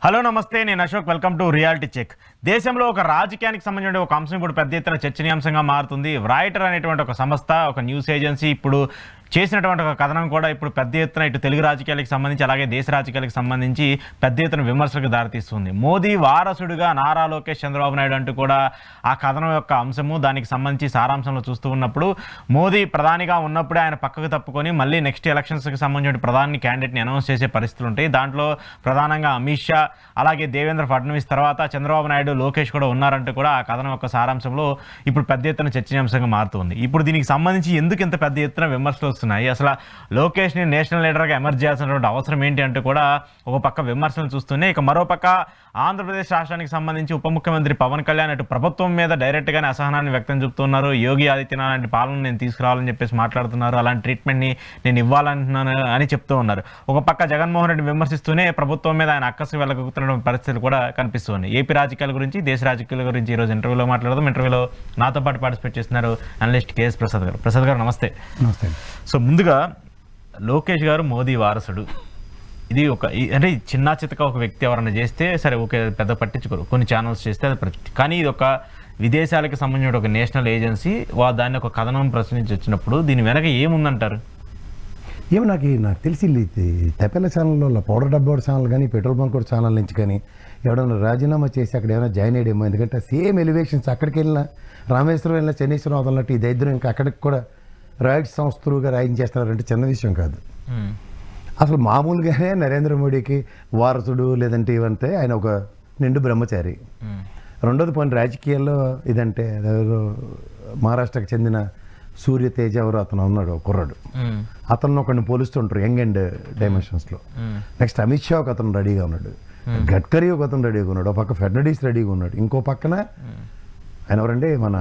Hello నమస్తే, నేను Ashok. Welcome to reality check. దేశంలో ఒక రాజకీయానికి సంబంధించిన ఒక అంశం ఇప్పుడు పెద్ద ఎత్తున చర్చనీయాంశంగా మారుతుంది. రాయిటర్ అనేటువంటి ఒక సంస్థ, ఒక న్యూస్ ఏజెన్సీ ఇప్పుడు చేసినటువంటి ఒక కథనం కూడా ఇప్పుడు పెద్ద ఎత్తున ఇటు తెలుగు రాజకీయాలకు సంబంధించి అలాగే దేశ రాజకీయాలకు సంబంధించి పెద్ద ఎత్తున విమర్శలకు దారితీస్తుంది. మోదీ వారసుడిగా నారా లోకేష్ చంద్రబాబు నాయుడు అంటూ కూడా ఆ కథనం యొక్క అంశము, దానికి సంబంధించి సారాంశంలో చూస్తూ ఉన్నప్పుడు మోదీ ప్రధానిగా ఉన్నప్పుడే ఆయన పక్కకు తప్పుకొని మళ్ళీ నెక్స్ట్ ఎలక్షన్స్కి సంబంధించిన ప్రధాని క్యాండిడేట్ని అనౌన్స్ చేసే పరిస్థితులు ఉంటాయి. దాంట్లో ప్రధానంగా అమిత్ షా అలాగే దేవేంద్ర ఫడ్నవీస్ తర్వాత చంద్రబాబు నాయుడు, లోకేష్ కూడా ఉన్నారంటూ కూడా ఆ కథనం యొక్క సారాంశంలో ఇప్పుడు పెద్ద ఎత్తున చర్చనీయాంశంగా మారుతుంది. ఇప్పుడు దీనికి సంబంధించి ఎందుకు ఇంత పెద్ద ఎత్తున విమర్శలు వస్తున్నాయి, అసలు లోకేష్ని నేషనల్ లీడర్గా ఎమర్జ్ చేయాల్సినటువంటి అవసరం ఏంటి అంటూ కూడా ఒక పక్క విమర్శలు చూస్తూనే, ఇక మరోపక్క ఆంధ్రప్రదేశ్ రాష్ట్రానికి సంబంధించి ఉప ముఖ్యమంత్రి పవన్ కళ్యాణ్ అటు ప్రభుత్వం మీద డైరెక్ట్గానే అసహనాన్ని వ్యక్తం చూపుతున్నారు. యోగి ఆదిత్యనాథ్ లాంటి పాలన నేను తీసుకురావాలని చెప్పేసి మాట్లాడుతున్నారు, అలాంటి ట్రీట్మెంట్ని నేను ఇవ్వాలంటున్నాను అని చెప్తూ ఉన్నారు. ఒక పక్క జగన్మోహన్ రెడ్డి విమర్శిస్తూనే ప్రభుత్వం మీద ఆయన అక్కసు వెళ్ళగలుగుతున్న పరిస్థితులు కూడా కనిపిస్తున్నాయి. ఏపీ రాజకీయాల గురించి, దేశ రాజకీయాల గురించి ఈరోజు ఇంటర్వ్యూలో మాట్లాడదాం. ఇంటర్వ్యూలో నాతో పాటు పార్టిసిపేట్ చేస్తున్నారు అనలిస్ట్ కేఎస్ ప్రసాద్ గారు. ప్రసాద్ గారు నమస్తే. నమస్తే. సో ముందుగా లోకేష్ గారు మోదీ వారసుడు, ఇది ఒక అంటే చిన్న చితక ఒక వ్యక్తి ఎవరైనా చేస్తే సరే ఓకే, పెద్ద పట్టించుకోరు, కొన్ని ఛానల్స్ చేస్తే అది కానీ ఇది ఒక విదేశాలకు సంబంధించిన ఒక నేషనల్ ఏజెన్సీ దాన్ని ఒక కథనం ప్రశ్నించి వచ్చినప్పుడు దీని వెనక ఏముందంటారు? ఏమో నాకు తెలిసి తెపెల్ల ఛానల్లో పౌడర్ డబ్బా ఛానల్ కానీ పెట్రోల్ బంక్ ఛానల్ నుంచి కానీ ఎవడన్నా రాజీనామా చేసి అక్కడ ఏమైనా జాయిన్ అయ్యేమో. ఎందుకంటే సేమ్ ఎలివేషన్స్ అక్కడికి వెళ్ళినా, రామేశ్వరం వెళ్ళినా, శనీశ్వరం వదలన్నట్టు ఈ దరిద్రం ఇంకా అక్కడికి కూడా రైట్ సంస్థలుగా రాయించేస్తున్నారంటే చిన్న విషయం కాదు. అసలు మామూలుగానే నరేంద్ర మోడీకి వారసుడు లేదంటే ఇవంతే ఆయన ఒక నిండు బ్రహ్మచారి. రెండోది పోయిన రాజకీయాల్లో ఇదంటే మహారాష్ట్రకు చెందిన సూర్య తేజ ఎవరు అతను ఉన్నాడు కుర్రాడు, అతను ఒకరిని పోలుస్తుంటారు యంగ్ అండ్ డైమెన్షన్స్లో. నెక్స్ట్ అమిత్ షా ఒక అతను రెడీగా ఉన్నాడు, గడ్కరీ ఒక అతను రెడీగా ఉన్నాడు, ఒక పక్క ఫడ్నవీస్ రెడీగా ఉన్నాడు, ఇంకో పక్కన ఆయన ఎవరండి మన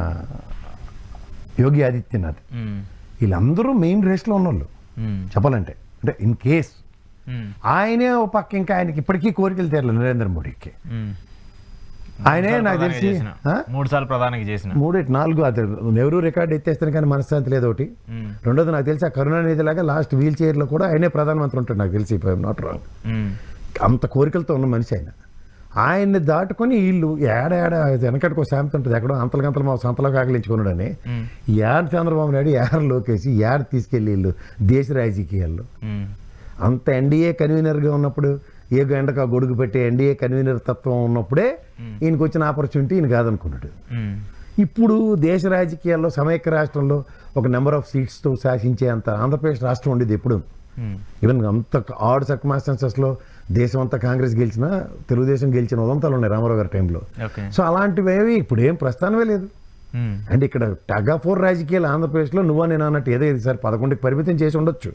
యోగి ఆదిత్యనాథ్. వీళ్ళందరూ మెయిన్ రేస్లో ఉన్నవాళ్ళు చెప్పాలంటే. అంటే ఇన్ కేస్ ఆయనే ఒక పక్క ఇంకా ఆయనకి ఇప్పటికీ కోరికలు తీరలేదు నరేంద్ర మోడీకి. ఆయనే నాకు తెలిసి 3 సార్లు ప్రధానికి చేసిన 4 అది నెహ్రూ రికార్డు ఎత్తేస్తాను కానీ మనశ్శాంతి లేదు ఒకటి. రెండోది నాకు తెలిసి ఆ కరుణానిధి లాగా లాస్ట్ వీల్ చైర్లో కూడా ఆయనే ప్రధానమంత్రి ఉంటాడు నాకు తెలిసి, నాట్ రాంగ్. అంత కోరికలతో ఉన్న మనిషి ఆయన. ఆయన్ని దాటుకొని వీళ్ళు ఏడ వెనకటికి ఒక శాంతి ఉంటుంది, ఎక్కడో అంతలు మా సంతలో కాకలించుకున్నాడని ఏడు చంద్రబాబు నాయుడు, ఏడు లోకేష్, ఏడు తీసుకెళ్ళి వీళ్ళు దేశ రాజకీయాల్లో. అంత ఎన్డీఏ కన్వీనర్గా ఉన్నప్పుడు ఏ గంటకు ఆ గొడుగు పెట్టే ఎన్డీఏ కన్వీనర్ తత్వం ఉన్నప్పుడే ఈయనకు వచ్చిన ఆపర్చునిటీ ఈయన కాదనుకున్నాడు. ఇప్పుడు దేశ రాజకీయాల్లో సమైక్య రాష్ట్రంలో ఒక నెంబర్ ఆఫ్ సీట్స్తో శాసించే అంత ఆంధ్రప్రదేశ్ రాష్ట్రం ఉండేది ఎప్పుడు. ఈవెన్ అంత ఆడ్ సర్కమ్స్టాన్సెస్లో దేశం అంతా కాంగ్రెస్ గెలిచినా తెలుగుదేశం గెలిచిన ఉదంతాలు ఉన్నాయి రామారావు గారి టైంలో. సో అలాంటివి ఇప్పుడు ఏం ప్రస్థానమే లేదు. అంటే ఇక్కడ టగ్ ఆఫ్ వార్ రాజకీయాలు ఆంధ్రప్రదేశ్లో నువ్వా నేను అన్నట్టు ఏదో ఇది సార్ 11కి పరిమితం చేసి ఉండొచ్చు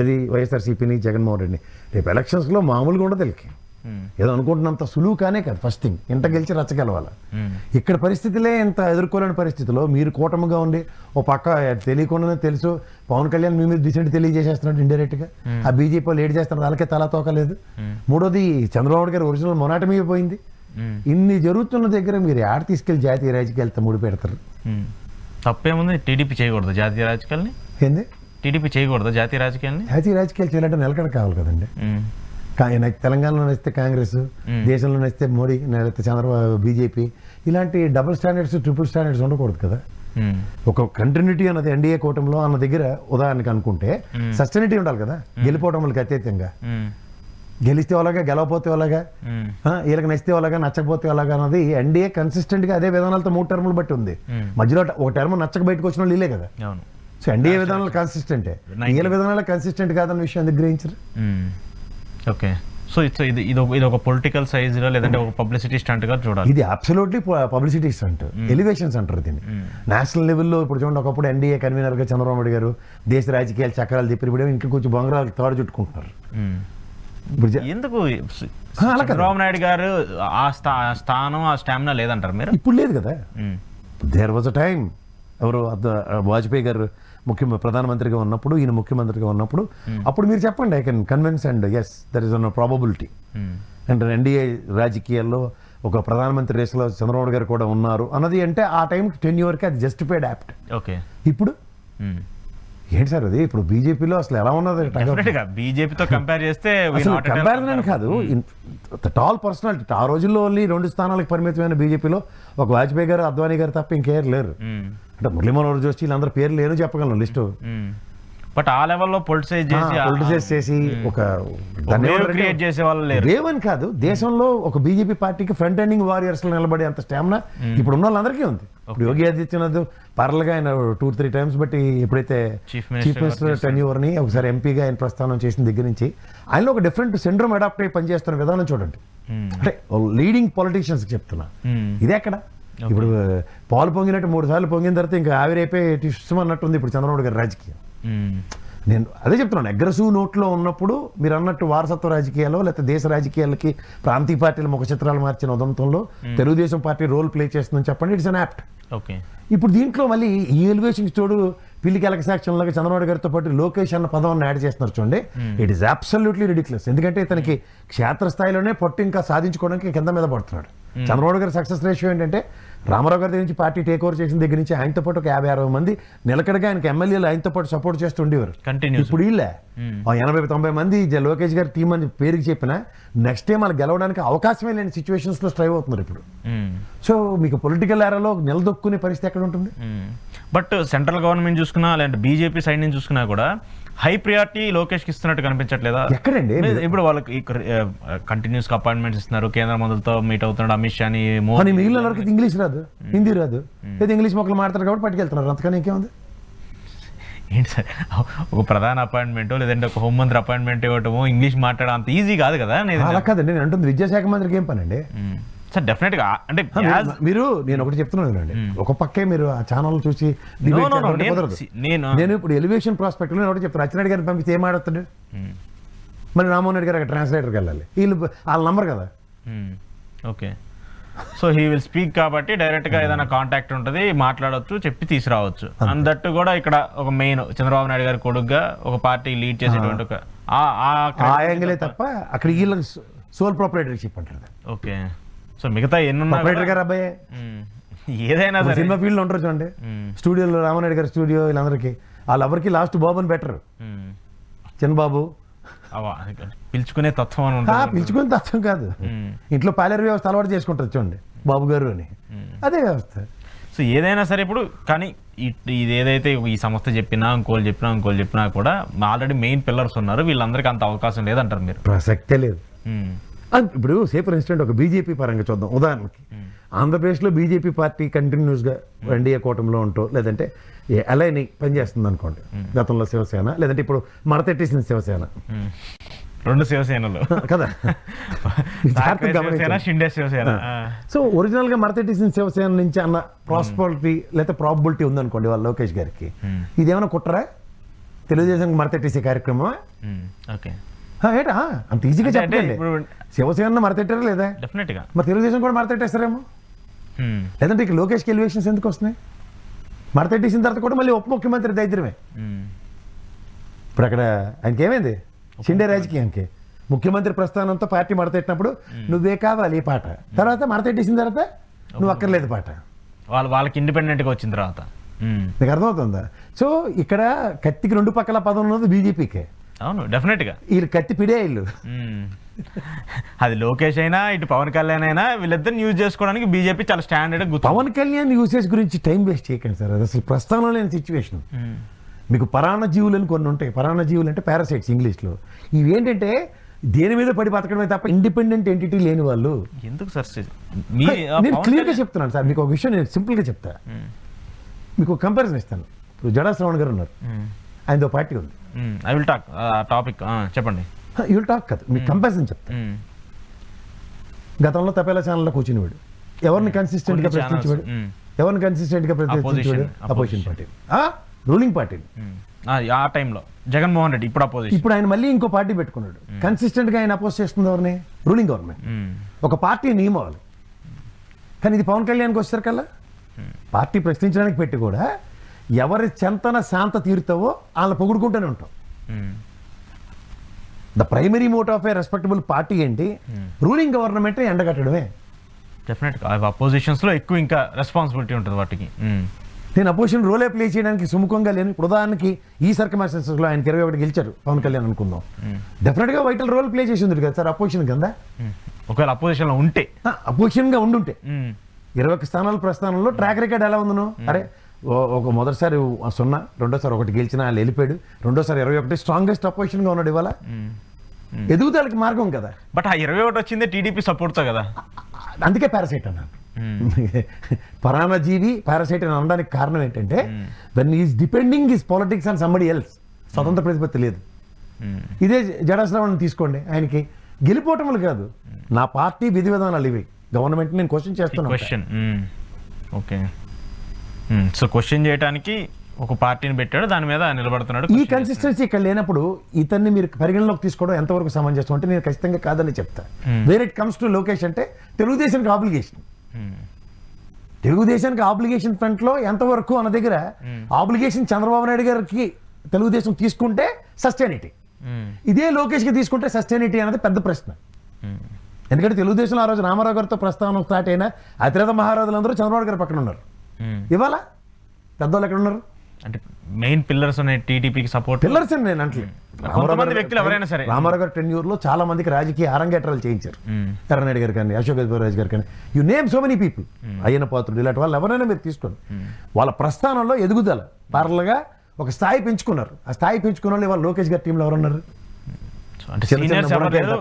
అది వైఎస్ఆర్సీపీని, జగన్మోహన్ రెడ్డిని. రేపు ఎలక్షన్స్లో మామూలుగా ఉండదు వీళ్ళకి. ఏదో అనుకుంటున్నంత సులువు కానే కాదు. ఫస్ట్ థింగ్ ఇంట గెలిచి రచ్చగలవాల. ఇక్కడ పరిస్థితులే ఇంత ఎదుర్కోలేని పరిస్థితిలో మీరు కూటమిగా ఉండి ఓ పక్క తెలియకుండానే తెలుసు పవన్ కళ్యాణ్ మీ మీద డిసెంట్ తెలియజేసేస్తున్నాడు ఇండైరెక్ట్గా. ఆ బీజేపీ వాళ్ళు ఏడు చేస్తున్నారు, వాళ్ళకే తలా తోకలేదు. మూడోది చంద్రబాబు గారు ఒరిజినల్ మొనాటమీ పోయింది. ఇన్ని జరుగుతున్న దగ్గర మీరు ఆడ తీసుకెళ్లి జాతీయ రాజకీయాలతో ముడి పెడతారు. తప్పేముంది? టీడీపీ చేయకూడదు జాతీయ రాజకీయాలని? ఏంది టీడీపీ చేయకూడదు జాతీయ రాజకీయాలని? జాతీయ రాజకీయాలు చేయాలంటే నిలకడ కావాలి కదండి. తెలంగాణలో నచ్చితే కాంగ్రెస్, దేశంలో నచ్చితే మోడీ, లేకపోతే చంద్రబాబు బీజేపీ, ఇలాంటి డబుల్ స్టాండర్డ్స్, ట్రిపుల్ స్టాండర్డ్స్ ఉండకూడదు కదా. ఒక కంటిన్యూటీ అన్నది ఎన్డీఏ కూటమిలో అన్న దగ్గర ఉదాహరణకి అనుకుంటే సస్టైనిటీ ఉండాలి కదా. గెలిపోవడం వాళ్ళకి అత్యధికంగా గెలిస్తే వాళ్ళగా, గెలవపోతే వాళ్ళగా, వీళ్ళకి నచ్చితే వాళ్ళగా, నచ్చకపోతే వాళ్ళగా అన్నది ఎన్డీఏ కన్సిస్టెంట్ గా అదే విధానాలతో 3 టర్ములు బట్టి ఉంది. మధ్యలో ఒక టర్మ్ నచ్చక బయటకు వచ్చిన వాళ్ళు వీళ్ళే కదా. సో ఎన్డీఏ విధానాలు కన్సిస్టెంటే, వీళ్ళ విధానాలు కన్సిస్టెంట్ కాదన్న విషయం ఎందుకు గ్రహించరు? ఓకే. సో ఇది ఒక పొలిటికల్ సైజ్లో లేదంటే ఒక పబ్లిసిటీ స్టంట్గా చూడాలి. ఇది అబ్సల్యూట్లీ పబ్లిసిటీ స్టంట్, ఎలివేషన్స్ అంటారు దీన్ని. నేషనల్ లెవెల్లో ఇప్పుడు చూడండి, ఒకప్పుడు ఎన్డీఏ కన్వీనర్గా చంద్రబాబు నాయుడు గారు దేశ రాజకీయాలు చక్రాలు తిప్పి ఇప్పుడు ఇంకా కొంచెం బొంగరాలు తాడు చుట్టుకుంటున్నారు. ఎందుకు చంద్రబాబు నాయుడు గారు ఆ స్థానం, ఆ స్టామినా లేదంటారు మీరు? ఇప్పుడు లేదు కదా. దేర్ వాజ్ అ టైం ఎవరు వాజ్పేయి గారు ప్రధానమంత్రిగా ఉన్నప్పుడు, ఈయన ముఖ్యమంత్రిగా ఉన్నప్పుడు అప్పుడు మీరు చెప్పండి, I can convince and yes there is an probability. అంటే ఎన్డీఏ రాజకీయాల్లో ఒక ప్రధానమంత్రి రేసులో చంద్రబాబు గారు కూడా ఉన్నారు అన్నది అంటే ఆ టైంకి టెన్యూర్కి అది జస్టిఫైడ్ యాప్ట్. ఓకే. ఇప్పుడు ఏంటి సార్ అది? ఇప్పుడు బీజేపీలో అసలు ఎలా ఉన్నది? బీజేపీతో కంపేర్ చేస్తే కంపారిజన్ కాదు, టాల్ పర్సనాలిటీ. ఆ రోజుల్లో ఓన్లీ 2 స్థానాలకు పరిమితమైన బీజేపీలో ఒక వాజ్పేయి గారు, అద్వానీ గారు తప్ప ఇంకేరు లేరు. అంటే మురళీ మనోహర్ జోషి వీళ్ళందరూ పేర్లు లేను చెప్పగలను లిస్టు. బట్ ఆ లెవెల్లో పొలిటిసైజ్ చేసి ఒక క్రియేట్ చేసే వాళ్ళు లేరు. రేవని కాదు, దేశంలో ఒక బీజేపీ పార్టీకి ఫ్రంట్ ఎండింగ్ వారియర్స్ నిలబడే అంత స్టామినా ఇప్పుడు ఉన్న వాళ్ళందరికీ ఉంది. ఇప్పుడు యోగి ఆదిత్యనాథ్ పర్లగా ఆయన 2-3 టైమ్స్ బట్టి ఎప్పుడైతే చీఫ్ మినిస్టర్ టెన్యూర్ని ఒకసారి ఎంపీగా ఆయన ప్రస్థానం చేసిన దగ్గర నుంచి ఆయనలో ఒక డిఫరెంట్ సిండ్రోమ్ అడాప్ట్ అయ్యి పనిచేస్తున్న విధానం చూడండి. అంటే లీడింగ్ పొలిటీషియన్స్ చెప్తున్నా, ఇదే అక్కడ ఇప్పుడు పాలు పొంగినట్టు 3 సార్లు పొంగిన తర్వాత ఇంకా ఆవిరైపోయి ఇష్టం అన్నట్టుంది ఇప్పుడు చంద్రబాబు గారి రాజకీయం. నేను అదే చెప్తున్నాను, అగ్రెసివ్ నోట్లో ఉన్నప్పుడు మీరు అన్నట్టు వారసత్వ రాజకీయాలు లేకపోతే దేశ రాజకీయాలకి ప్రాంతీయ పార్టీల ముఖ చిత్రాలు మార్చిన ఉదంతంలో తెలుగుదేశం పార్టీ రోల్ ప్లే చేస్తుందని చెప్పండి, ఇట్స్ అన్ యాప్ట్. ఓకే, ఇప్పుడు దీంట్లో మళ్ళీ ఈ ఎలివేషన్స్ తోడు పిల్లికి ఎలక సాక్ష్యం లాగా చంద్రబాబు గారితో పాటు లోకేష్ అన్న పదం యాడ్ చేస్తున్నారు చూడండి. It is absolutely ridiculous. ఎందుకంటే ఇతనికి క్షేత్రస్థాయిలోనే పొట్టు ఇంకా సాధించుకోవడానికి కింద మీద పడుతున్నాడు. చంద్రబాబు గారి సక్సెస్ రేషియో ఏంటంటే రామారావు గారి దగ్గర నుంచి పార్టీ టేక్ ఓవర్ చేసిన దగ్గర నుంచి ఆయనతో పాటు ఒక 50-60 మంది నిలకడగా ఆయనకి ఎమ్మెల్యేలు ఆయనతో పాటు సపోర్ట్ చేస్తూ ఉండేవారు. ఇప్పుడు వీళ్ళే 80-90 మంది లోకేష్ గారి టీం అని పేరుకి చెప్పినా నెక్స్ట్ టైం వాళ్ళు గెలవడానికి అవకాశమే లేని సిచ్యువేషన్స్ లో స్ట్రైవ్ అవుతున్నారు ఇప్పుడు. సో మీకు పొలిటికల్ ఏరాలో నిలదొక్కునే పరిస్థితి ఎక్కడ ఉంటుంది? బట్ సెంట్రల్ గవర్నమెంట్ చూసుకున్నా లేదంటే బీజేపీ సైడ్ నుంచి చూసుకున్నా కూడా హై ప్రియారిటీ లోకేష్కి ఇస్తున్నట్టు కనిపించట్లేదా? ఎక్కడండి ఇప్పుడు వాళ్ళకి కంటిన్యూస్ అపాయింట్మెంట్స్ ఇస్తున్నారు, కేంద్ర మంత్రులతో మీట్ అవుతున్నాడు అమిత్ షాని. మిగిలిన వాళ్ళకి ఇంగ్లీష్ రాదు, హిందీ రాదు, లేదా ఇంగ్లీష్ మొక్కలు మాట్లాడతారు కాబట్టి పట్టుకెళ్తున్నారు, అంతకని ఇంకేముంది? ఏంటి సార్, ఒక ప్రధాన అపాయింట్మెంట్ లేదంటే ఒక హోంమంత్రి అపాయింట్మెంట్ ఇవ్వటము ఇంగ్లీష్ మాట్లాడడం అంత ఈజీ కాదు కదా. అలా కాదండి, నేను అంటుంది విద్యాశాఖ మంత్రికి ఏం పని అండి సార్? డెఫినెట్ గా అంటే మీరు నేను ఒకటి చెప్తున్నాను అండి, ఒక పక్కే మీరు ఆ ఛానల్ చూసి నేను ఇప్పుడు ఎలివేషన్ ప్రాస్పెక్ట్ లో ఒకటి చెప్తాను. అచ్చెన్నాయుడు గారిని పంపిస్తే ఏం ఆడుతాడు? మరి రామ్మోహన్ రెడ్డి గారు అక్కడ ట్రాన్స్లేటర్కి వెళ్ళాలి, వీళ్ళు వాళ్ళ నంబర్ కదా. Okay, so he will speak కాబట్టి డైరెక్ట్ గా ఏదైనా కాంటాక్ట్ ఉంటుంది, మాట్లాడవచ్చు, చెప్పి తీసుకురావచ్చు. అందట్టు కూడా ఇక్కడ ఒక మెయిన్ చంద్రబాబు నాయుడు గారి కొడుకుగా ఒక పార్టీ లీడ్ చేసేటువంటి ఒక ఆ యాంగిలే తప్ప అక్కడ వీళ్ళకి సోల్ ప్రొపరేటర్షిప్ అంటారు. ఓకే, సో మిగతా ఎన్నున్నా గారు అబ్బాయి ఏదైనా సినిమా ఫీల్డ్ ఉంటారు చూడండి, స్టూడియోలో రామారెడ్డి గారి స్టూడియో వీళ్ళందరికీ వాళ్ళెవరికి లాస్ట్ బాబు అని బెటర్, చిన్నబాబు పిలుచుకునే తత్వం అని పిలుచుకునే తత్వం కాదు, ఇంట్లో పాలేరు వ్యవస్థ అలవాటు చేసుకుంటారు చూడండి బాబు గారు అని, అదే వ్యవస్థ. సో ఏదైనా సరే ఇప్పుడు కానీ ఇది ఏదైతే ఈ సంస్థ చెప్పినా ఇంకోళ్ళు చెప్పినా కూడా ఆల్రెడీ మెయిన్ పిల్లర్స్ ఉన్నారు, వీళ్ళందరికీ అంత అవకాశం లేదంటారు మీరు? ప్రసక్తే లేదు. ఇప్పుడు సే ఫర్ ఇన్స్టెంట్ ఒక బీజేపీ పరంగా చూద్దాం. ఉదాహరణకి ఆంధ్రప్రదేశ్లో బీజేపీ పార్టీ కంటిన్యూస్గా ఎన్డీఏ కూటమిలో ఉంటూ లేదంటే అలైని పనిచేస్తుంది అనుకోండి, గతంలో శివసేన లేదంటే ఇప్పుడు మడతెట్టేసిన శివసేన, 2 శివసేనలు కదా. సో ఒరిజినల్ గా మడతెట్టేసిన శివసేన నుంచి అన్న ప్రాస్పరిటీ లేదా ప్రాబిలిటీ ఉందనుకోండి వాళ్ళ లోకేష్ గారికి, ఇదేమైనా కుట్రరా తెలుగుదేశం మడతెట్టేసే కార్యక్రమం? ఏటా అంత ఈజీగా చెప్పండి. శివసేన మడతెట్టారా లేదా? డెఫినెట్ గా. మరి తెలుగుదేశం కూడా మడతెట్టేస్తారేమో, లేదంటే ఇక లోకేష్కి ఎలివేషన్స్ ఎందుకు వస్తున్నాయి? మడతెట్టేసిన తర్వాత కూడా మళ్ళీ ఉప ముఖ్యమంత్రి దైద్యమే. ఇప్పుడు అక్కడ ఆయనకి ఏమైంది? షిండే రాజకీయానికి ముఖ్యమంత్రి ప్రస్థానంతో పార్టీ మడతెట్టినప్పుడు నువ్వే కావాలి ఈ పాట, తర్వాత మడతెట్టేసిన తర్వాత నువ్వు అక్కర్లేదు పాట, వాళ్ళకి ఇండిపెండెంట్గా వచ్చిన తర్వాత. నీకు అర్థమవుతుందా? సో ఇక్కడ కత్తికి 2 పక్కల పదం ఉన్నది బీజేపీకే. అవును, డెఫినెట్ గా వీళ్ళు కత్తి పిడే ఇల్లు. అది లోకేష్ అయినా ఇటు పవన్ కళ్యాణ్ అయినా వీళ్ళిద్దరిని యూజ్ చేసుకోవడానికి బీజేపీ చాలా స్టాండర్డ్. పవన్ కళ్యాణ్ యూసేజ్ గురించి టైం వేస్ట్ చేయకండి సార్, అది అసలు ప్రస్థానం లేని సిచ్యువేషన్. మీకు పరాణ జీవులు అని కొన్ని ఉంటాయి, పరాణ జీవులు అంటే పారాసైట్స్ ఇంగ్లీష్లో. ఇవి ఏంటంటే దేని మీద పడి బతకడమే తప్ప ఇండిపెండెంట్ ఎంటిటీ లేని వాళ్ళు. ఎందుకు సార్? నేను క్లియర్గా చెప్తున్నాను సార్, మీకు ఒక విషయం నేను సింపుల్గా చెప్తా, మీకు కంపారిజన్ ఇస్తాను. ఇప్పుడు జడా శ్రవణ్ గారు ఉన్నారు, ఆయనతో పార్టీ ఉంది. ఐ విల్ టాక్ టాపిక్ చెప్పండి. యూ విల్ టాక్ కాదు, మీకు కంపారిజన్ చెప్తా. గతంలో తపేలా ఛానల్లో కూర్చునేవాడు, ఎవరిని కన్సిస్టెంట్గా ప్రశ్నించేవాడు, ఎవరిని కన్సిస్టెంట్గా ప్రశ్నించేవాడు? Opposition party, ruling party. ఆ టైంలో జగన్మోహన్ రెడ్డి, ఇప్పుడు అపోజిషన్. ఇప్పుడు ఆయన మళ్ళీ ఇంకో పార్టీ పెట్టుకున్నాడు, కన్సిస్టెంట్గా ఆయన అపోజ్ చేస్తుంది ఎవరిని? Ruling government. ఒక పార్టీ నియమాలు, కానీ ఇది పవన్ కళ్యాణ్కి వచ్చారు కల్లా పార్టీ ప్రశ్నించడానికి పెట్టి కూడా ఎవరి చెంతన శాంత తీరుతావో వాళ్ళని పొగుడుకుంటూనే ఉంటాం. The primary motive of a respectable party ఏంటి? రూలింగ్ గవర్నమెంట్ ఎండగట్టడమే. డెఫినెట్గా అపోజిషన్స్లో ఎక్కువ ఇంకా రెస్పాన్సిబిలిటీ ఉంటుంది వాటికి. నేను అపోజిషన్ రోలే ప్లే చేయడానికి సుముఖంగా లేను. ఇప్పుడు ఉదాహరణకి ఈ సర్కమ్స్టాన్సెస్లో ఆయనకి 21 గెలిచారు పవన్ కళ్యాణ్ అనుకుందాం, డెఫినెట్గా వైటల్ రోల్ ప్లే చేసి ఉంది కదా సార్ అపోజిషన్ కింద. ఒకవేళ అపోజిషన్లో ఉంటే అపోజిషన్గా ఉండుంటే 21 స్థానాల ప్రస్థానంలో ట్రాక్ రికార్డ్ ఎలా ఉందను? అరే ఒక మొదటిసారి 0, రెండోసారి 1 గెలిచిన వాళ్ళు వెళ్ళిపోయాడు, రెండోసారి 21 స్ట్రాంగెస్ట్ అపోజిషన్గా ఉన్నాడు. ఇవాళ ఎదుగుదలకి మార్గం కదా. బట్ ఆ 21 వచ్చిందే టీడీపీ సపోర్ట్తో కదా. అందుకే పారాసైట్ అన్నాను. పరాణజీవి పారాసైట్ అని అనడానికి కారణం ఏంటంటే when is depending is politics and somebody else, స్వతంత్ర ప్రతిపత్తి లేదు. ఇదే జడశ్రవణ్ తీసుకోండి, ఆయనకి గెలిపోవటములు కాదు, నా పార్టీ విధి విధానాలు ఇవి, గవర్నమెంట్ నేను క్వశ్చన్ చేస్తున్నాను. Question okay. సో క్వశ్చన్ చేయడానికి ఒక పార్టీని పెట్టాడు, దాని మీద నిలబడుతున్నాడు. ఈ కన్సిస్టెన్సీ ఇక్కడ లేనప్పుడు ఇతన్ని మీరు పరిగణలోకి తీసుకోవడం ఎంతవరకు సమంజసం అంటే నేను ఖచ్చితంగా కాదని చెప్తా. Where it comes to Lokesh అంటే తెలుగుదేశానికి ఆబ్లిగేషన్, తెలుగుదేశానికి ఆబ్లిగేషన్ ఫ్రంట్ లో ఎంతవరకు అన్న దగ్గర ఆబ్లిగేషన్ చంద్రబాబు నాయుడు గారికి తెలుగుదేశం తీసుకుంటే సస్టైనిటీ, ఇదే లోకేష్కి తీసుకుంటే సస్టైనిటీ అనేది పెద్ద ప్రశ్న. ఎందుకంటే తెలుగుదేశం ఆ రోజు రామారావు గారితో ప్రస్తావన స్టార్ట్ అయినా అతిరథ మహారాజులందరూ చంద్రబాబు గారి పక్కన ఉన్నారు. ఇవాళ పెద్దవాళ్ళు ఎక్కడ ఉన్నారు? అంటే మెయిన్ పిల్లర్స్ అనే టీడీపీకి సపోర్ట్ పిల్లర్స్ అని నేను అంటే కొంతమంది వ్యక్తులు ఎవరైనా సరే రామారావు గారి టెన్యూర్ లో చాలా మందికి రాజకీయ అరంగేట్రాలు చేయించారు. ఎర్రనాయుడు గారు కానీ, అశోక్ గజపతిరాజు గారు కానీ, you name so many people, Ayyanna Patrudu, ఇలాంటి వాళ్ళు ఎవరైనా మీరు తీసుకోండి. వాళ్ళ ప్రస్థానంలో ఎదుగుదల పార్లగా ఒక స్థాయి పెంచుకున్నారు. ఆ స్థాయి పెంచుకున్న వాళ్ళు ఇవాళ లోకేష్ గారి టీంలో ఎవరున్నారు?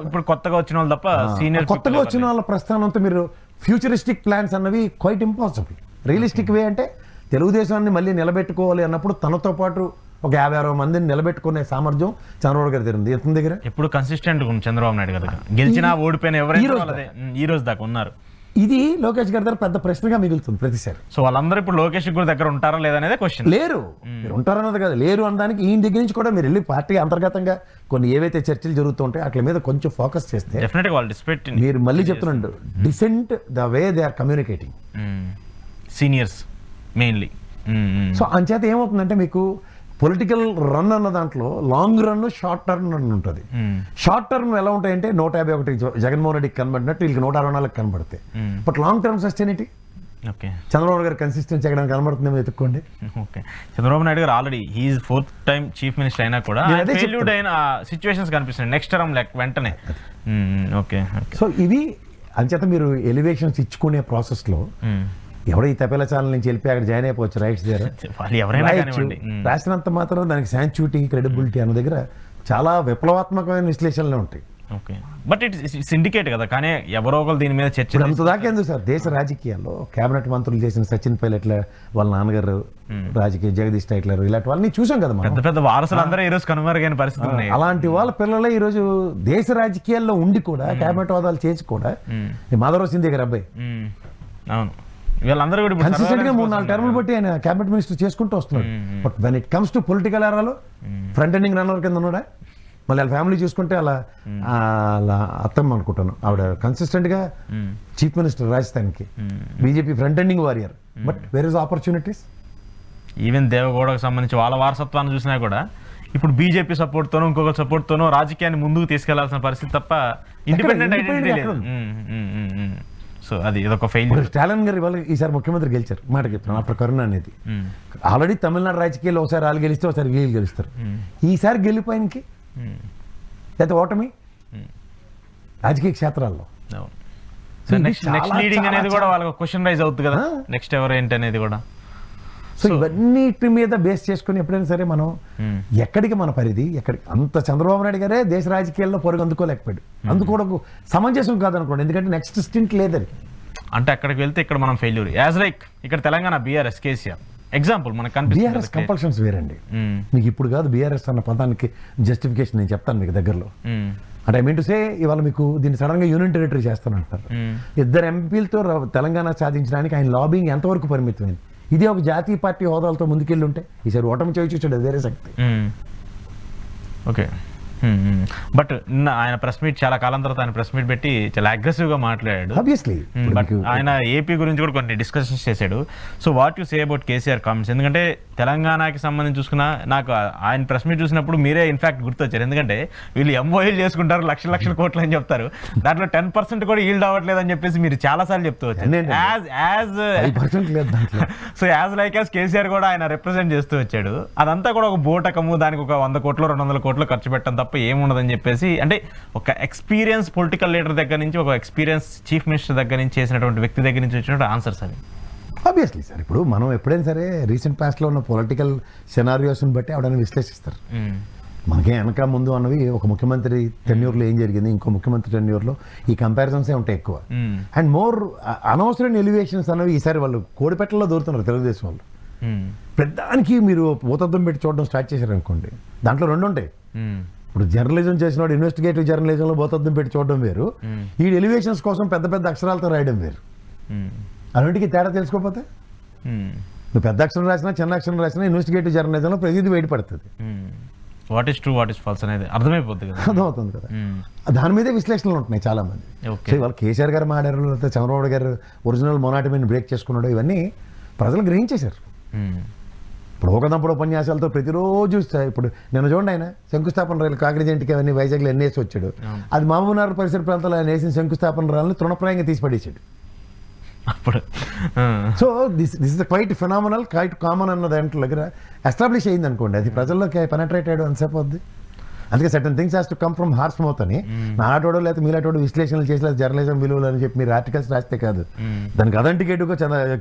ఇప్పుడు కొత్తగా వచ్చిన వాళ్ళు తప్ప సీనియర్ కొత్తగా వచ్చిన వాళ్ళ ప్రస్థానంతో మీరు ఫ్యూచరిస్టిక్ ప్లాన్స్ అన్నవి క్వైట్ ఇంపాసిబుల్. రియలిస్టిక్ వే అంటే తెలుగుదేశాన్ని మళ్ళీ నిలబెట్టుకోవాలి అన్నప్పుడు తనతో పాటు ఒక 50-60 మందిని నిలబెట్టుకునే సామర్థ్యం చంద్రబాబు గారి దగ్గర ఉంది. ఇతని దగ్గర ఎప్పుడు కన్సిస్టెంట్ చంద్రబాబు నాయుడు గారు గెలిచినా ఓడిపోయిన ఎవరైనా ఈ రోజు దాకా ఉన్నారు. ఇది లోకేష్ గారి దగ్గర పెద్ద ప్రశ్నగా మిగులుతుంది ప్రతిసారి. సో వాళ్ళందరూ ఇప్పుడు లోకేష్ గారి దగ్గర ఉంటారా లేదనేదే క్వశ్చన్. లేరు, మీరు ఉంటారన్నది కాదు, లేరు అనడానికి ఈయన దగ్గర నుంచి కూడా మీరు వెళ్ళి పార్టీ అంతర్గతంగా కొన్ని ఏవైతే చర్చలు జరుగుతూ ఉంటాయి అట్ల మీద కొంచెం ఫోకస్ చేస్తే డెఫినెట్గా వాళ్ళు డిస్పెక్ట్. మీరు మళ్ళీ చెప్తున్నాడు decent the way they are communicating seniors mainly. So అంచేత ఏమవుతుందంటే మీకు పొలిటికల్ రన్ అన్న దాంట్లో long run, short term run ఉంటుంది. షార్ట్ టర్మ్ ఎలా ఉంటాయంటే 151 జగన్మోహన్ రెడ్డికి కనబడినట్టు వీళ్ళకి 164 కనబడతాయి. But long term sustainability okay Chandrababu గారు కన్సిస్టెన్సీ ఎక్కడ కనబడుతుందేమో ఎత్తుక్కోండి. ఓకే, చంద్రబాబు నాయుడు గారు already he is 4th time chief minister అయినా కూడా ఫెయిల్యూర్డ్ అయిన సిచ్యువేషన్స్ కనిపిస్తున్నాయి నెక్స్ట్ టర్మ్ వెంటనే. ఓకే, సో ఇవి అంచేత మీరు ఎలివేషన్స్ ఇచ్చుకునే ప్రాసెస్లో ఎవడో ఈ తపేల ఛానల్ నుంచి వెళ్ళి అక్కడ జాయిన్ అయిపోవచ్చు, రైట్స్ దగ్గర రాసినంత మాత్రం దానికి శాంచ్యూటీ, క్రెడిబిలిటీ అన్న దగ్గర చాలా విప్లవాత్మకమైన విశ్లేషణలు ఉంటాయి. ఓకే, బట్ ఇట్ సిండికేట్ కదా, కానీ ఎవరో ఒకరు దీని మీద చర్చ. అంత దాకా ఎందుకు సార్, దేశ రాజకీయాల్లో కేబినెట్ మంత్రులు చేసిన సచిన్ పైలట్ల వాళ్ళ నాన్నగారు రాజకీయ జగదీష్ టైట్లర్ ఇలాంటి వాళ్ళని చూసాం కదా. పెద్ద పెద్ద వారసులు అందరూ ఈ రోజు కనుమరుగైన పరిస్థితి ఉన్నాయి. అలాంటి వాళ్ళ పిల్లలే ఈ రోజు దేశ రాజకీయాల్లో ఉండి కూడా కేబినెట్ హోదాలు చేసి కూడా మాధవరావు సింధే గారి అబ్బాయి అవును వీళ్ళందరూ కూడా కన్సిస్టెంట్ గా 3-4 టర్ములు బట్టి ఆయన క్యాబినెట్ మినిస్టర్ చేసుకుంటూ వస్తున్నాడు. But when it comes to political ఏరాలో ఫ్రంట్ ఎండింగ్ రన్నర్ కింద ఉన్నాడా? మళ్ళీ వాళ్ళ ఫ్యామిలీ చూసుకుంటే అలా అత్తమ్మ అనుకుంటాను, ఆవిడ కన్సిస్టెంట్ గా చీఫ్ మినిస్టర్ రాజస్థాన్కి, BJP front ending warrior. But where is opportunities? Even దేవగౌడకు సంబంధించి వాళ్ళ వారసత్వాన్ని చూసినా కూడా ఇప్పుడు బీజేపీ సపోర్ట్తోనో ఇంకొక సపోర్ట్తోనో రాజకీయాన్ని ముందుకు తీసుకెళ్లాల్సిన పరిస్థితి తప్ప ఇండిపెండెంట్ ఐడెంటిటీ లేదు. సో అది ఇదొక ఫెయిల్యూర్. స్టాలిన్ గారు ఇవాళ ఈసారి ముఖ్యమంత్రి గెలిచారు, మాట చెప్తున్నాను. ఆఫ్టర్ కరోనా అనేది ఆల్రెడీ తమిళనాడు రాజకీయాల్లో ఒకసారి వాళ్ళు గెలిస్తే ఒకసారి వీళ్ళు గెలుస్తారు. ఈసారి గెలిపోయినకి లేదా ఓటమి రాజకీయ క్షేత్రాల్లో నెక్స్ట్ లీడింగ్ అనేది కూడా వాళ్ళకి క్వశ్చన్ రైజ్ అవుతుంది కదా, నెక్స్ట్ ఎవరు ఏంటి అనేది కూడా. సో ఇవన్నిటి మీద బేస్ చేసుకుని ఎప్పుడైనా సరే మనం ఎక్కడికి మన పరిధి ఎక్కడికి, అంత చంద్రబాబు నాయుడు గారే దేశ రాజకీయాల్లో పొరుగు అందుకోలేకపోయాడు. అందుకోవడం సమంజసం కాదనుకోండి, ఎందుకంటే నెక్స్ట్ స్టింట్ లేదని. అంటే అక్కడికి వెళ్తే ఇక్కడ మనం ఫెయిల్యూర్ యాజ్ లైక్ ఇక్కడ తెలంగాణ బీఆర్ఎస్ కేసీఆర్ ఎగ్జాంపుల్ మనకు కనిపిస్తుంది. బీఆర్ఎస్ కంపల్షన్స్ వేరండి. మీకు ఇప్పుడు కాదు బీఆర్ఎస్ అన్న పదానికి జస్టిఫికేషన్ నేను చెప్తాను మీకు దగ్గరలో. అంటే ఐ మీన్ టు సే ఇవాళ మీకు దీన్ని సడన్ గా యూనియన్ టెరిటరీ చేస్తానంటారు. 2 ఎంపీలతో తెలంగాణ సాధించడానికి ఆయన లాబింగ్ ఎంతవరకు పరిమితమైంది? ఇదే ఒక జాతీయ పార్టీ హోదాలతో ముందుకెళ్ళి ఉంటే ఈసారి ఓటమి చేయి చూసాడు, వేరే శక్తి. ఓకే, బట్ నిన్న ఆయన ప్రెస్ మీట్ చాలా కాలం తర్వాత ఆయన ప్రెస్ మీట్ పెట్టి చాలా అగ్రెసివ్ గా మాట్లాడాడు. ఆబ్వియస్లీ బట్ ఆయన ఏపీ గురించి కూడా కొన్ని డిస్కషన్స్ చేశాడు. So what you say about KCR comments? ఎందుకంటే తెలంగాణకి సంబంధించి చూసుకున్నా నాకు ఆయన ప్రెస్ మీట్ చూసినప్పుడు మీరే ఇన్ఫాక్ట్ గుర్తొచ్చారు. ఎందుకంటే వీళ్ళు ఎంఓఏలు చేసుకుంటారు, లక్షల లక్షల కోట్లు అని చెప్తారు, దాంట్లో 10% కూడా ఈల్డ్ అవ్వట్లేదు అని చెప్పేసి మీరు చాలాసార్లు చెప్తూ వచ్చారు. So as like as KCR కూడా ఆయన రిప్రజెంట్ చేస్తూ వచ్చాడు. అదంతా కూడా ఒక బోటకము, దానికి ఒక 100 కోట్లు 200 కోట్లు ఖర్చు పెట్టడం తప్ప ఏముండదని చెప్పేసి, అంటే ఒక ఎక్స్పీరియన్స్ పొలిటికల్ లీడర్ దగ్గర నుంచి, ఒక ఎక్స్పీరియన్స్ చీఫ్ మినిస్టర్ దగ్గర నుంచి, చేసినటువంటి వ్యక్తి దగ్గర నుంచి వచ్చినటువంటి ఆన్సర్స్ అవి. ఆబ్వియస్లీ సార్, ఇప్పుడు మనం ఎప్పుడైనా సరే రీసెంట్ పాస్ట్లో ఉన్న పొలిటికల్ సినారియోస్ని బట్టి ఎవడైనా విశ్లేషిస్తారు. మనకే వెనక ముందు అన్నవి ఒక ముఖ్యమంత్రి టెన్యూర్లో ఏం జరిగింది, ఇంకో ముఖ్యమంత్రి టెన్యూర్లో ఈ కంపారిజన్సే ఉంటాయి ఎక్కువ. అండ్ మోర్ అనవసరమైన ఎలివేషన్స్ అన్నవి ఈసారి వాళ్ళు కోడిపెట్టలో దూరుతున్నారు తెలుగుదేశం వాళ్ళు. పెద్దానికి మీరు ఊతద్దం పెట్టి చూడడం స్టార్ట్ చేశారు అనుకోండి, దాంట్లో 2 ఉంటాయి. ఇప్పుడు జర్నలిజం చేసినవాడు ఇన్వెస్టిగేటివ్ జర్నలిజంలో భూతద్దం పెట్టి చూడడం వేరు, ఈ ఎలివేషన్స్ కోసం పెద్ద పెద్ద అక్షరాలతో రాయడం వేరు. అన్నింటికి తేడా తెలుసుకోకపోతే నువ్వు పెద్ద అక్షరం రాసినా చిన్న అక్షరం రాసినా ఇన్వెస్టిగేటివ్ జర్నలిజంలో ప్రతిదీ బయటపడుతుంది. What is true, what is false అనేది అర్థమైపోతుంది కదా, అర్థమవుతుంది కదా. దాని మీదే విశ్లేషణలు ఉంటున్నాయి చాలా మంది. సో ఇవాళ కేసీఆర్ గారు మాట్లాడారు, లేకపోతే చంద్రబాబు గారు ఒరిజినల్ మొనాటమీని బ్రేక్ చేసుకున్నాడు, ఇవన్నీ ప్రజలు గ్రహించేశారు. ఇప్పుడు ఒకదంపుడు ఉపన్యాసాలతో ప్రతిరోజు ఇప్పుడు నిన్న చూడండి ఆయన శంకుస్థాపన రైలు కాగ్నిజెంట్కి అవన్నీ వైజాగ్లో ఎన్నేసి వచ్చాడు. అది మహబూబ్నగర్ పరిసర ప్రాంతాల్లో ఆయన వేసిన శంకుస్థాపన రైలుని తృణప్రాయంగా తీసి పడేసాడు. అప్పుడు so this is quite phenomenal, quite common అన్న దాంట్లో దగ్గర ఎస్టాబ్లిష్ అయింది అనుకోండి, అది ప్రజల్లోకి పెనట్రేట్ అయ్యాడు అంతసేపు అవుద్ది. అందుకే certain things has to come from horse mouth అని నాటోడో లేకపోతే మీలాటోడు విశ్లేషణలు చేసి జర్నలిజం విలువలు అని చెప్పి మీరు ఆర్టికల్స్ రాస్తే కాదు, దానికి అథెంటికేట్గా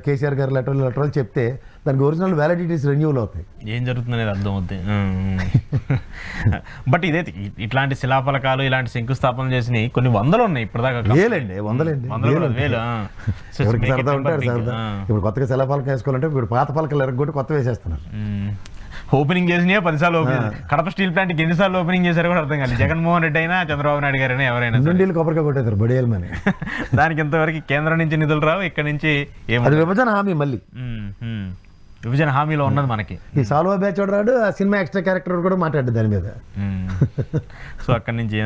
కేసీఆర్ గారు లెటర్లు చెప్తే దానికి ఒరిజినల్ వ్యాలిడిటీస్ రెన్యూవల్ అవుతాయి. ఏం జరుగుతుంది అనేది అర్థం అవుతుంది. బట్ ఇదే ఇట్లాంటి శిలాఫలకాలు, ఇలాంటి శంకుస్థాపనలు చేసినవి కొన్ని వందలు ఉన్నాయి ఇప్పటిదాకా. వేలండి, వందలండి, సరదా ఉంటారు సరదా. ఇప్పుడు కొత్తగా శిలాఫలకం వేసుకోవాలంటే ఇప్పుడు పాత పలకలు ఎరగొట్టి కొత్త వేసేస్తున్నారు. ఓపెనింగ్ చేసినా 10 సార్లు ఓపెనింగ్, కడప స్టీల్ ప్లాంట్ ఎన్నిసార్లు ఓపెనింగ్ చేశారు కూడా అర్థం కాదు. జగన్మోహన్ రెడ్డి అయినా చంద్రబాబు నాయుడు గారైనా ఎవరైనా కొబ్బరిగా కొట్టేస్తారు బడియల్మని. దానికి ఇంతవరకు కేంద్రం నుంచి నిధులు రావు, ఇక్కడ నుంచి అది విభజన హామీ. మళ్ళీ విభజన హామీలో ఉన్నది మనకి. ఈ సాల్వా బ్యాచ్ రాడు, ఆ సినిమా ఎక్స్ట్రా క్యారెక్టర్ కూడా మాట్లాడు దాని మీద. సో అక్కడి నుంచి